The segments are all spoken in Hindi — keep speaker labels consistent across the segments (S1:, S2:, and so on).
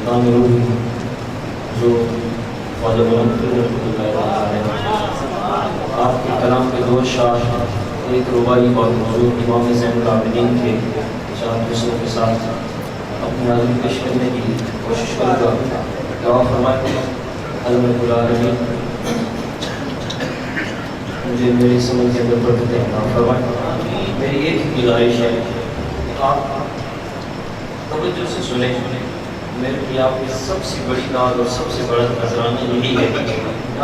S1: जो ख्वाजा गुलाम आपके कलाम के दो शार, एक रुबाई और मौजूद इमाम ज़ैनुल आबिदीन के चार दूसरों के साथ अपनी आज़म पेश करने की कोशिश करूँगा। दुआ फरमाएं अल्लाह मुझे मेरी समझ के अंदर बरकत अता फरमाएं। मेरी एक गुजारिश है, आप तवज्जो से सुने। मेरे लिए आपकी सबसे बड़ी नाज और सबसे बड़ा नजराना यही है कि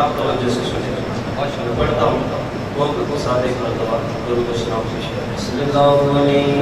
S1: आप तवज्जो से सुने। मैं पढ़ता हूँ वक्त को साथ एक मरतबा दुरूद व सलाम पेश करें। सल्लल्लाहु अलैहि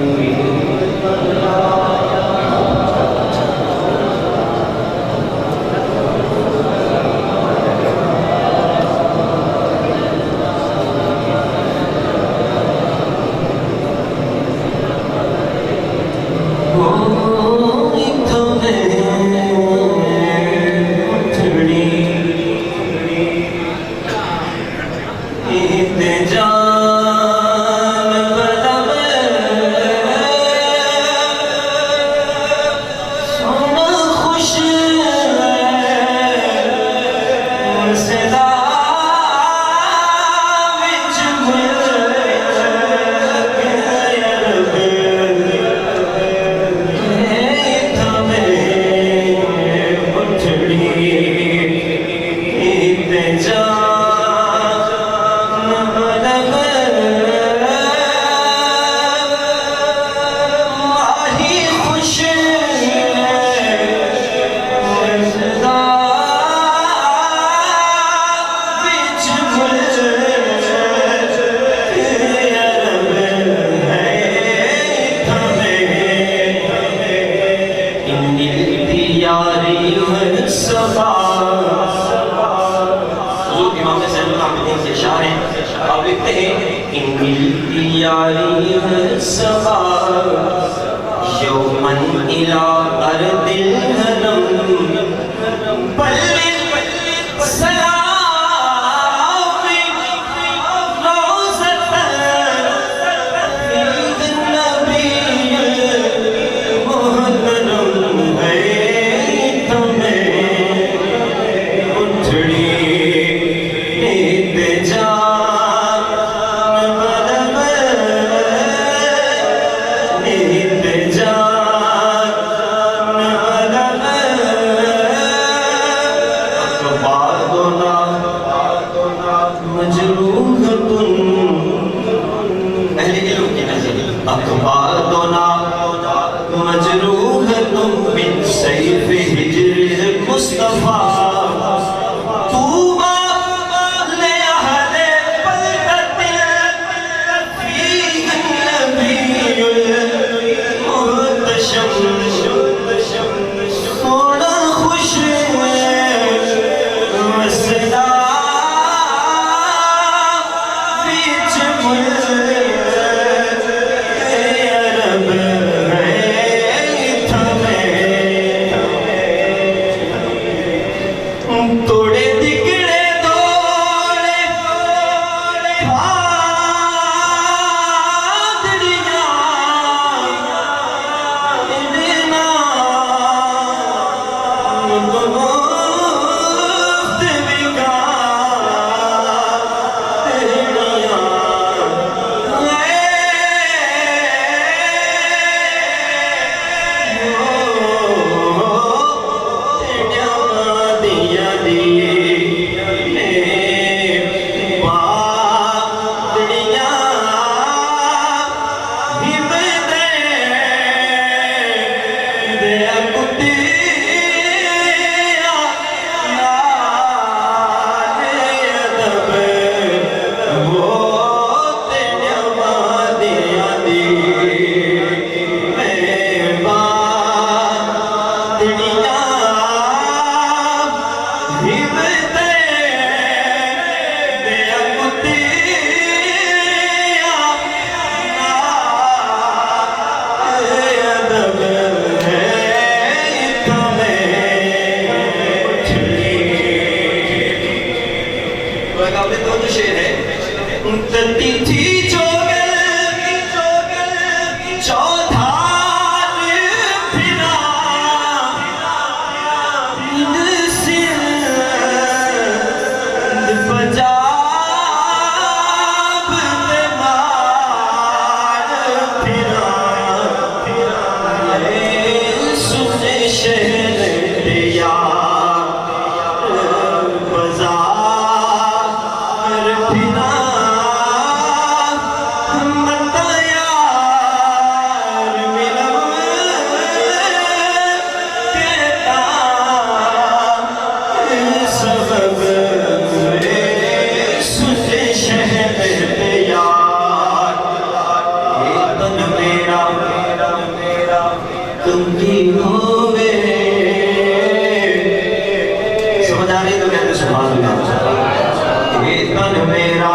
S1: ये तन मेरा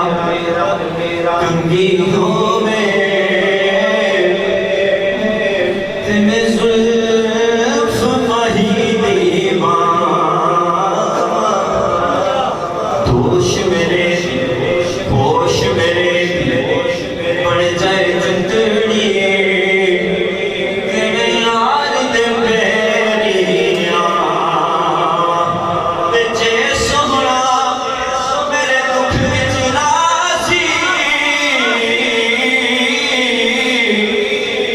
S1: कंगी होवे तेरे जुल्फ वही दोष मेरे होश मेरे बढ़ जाए चंदड़ी तेरे यार दे पैरिया ते जे सोहना मेरे दुख विच राजी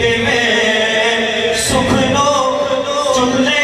S1: ते मैं सुख नो चुले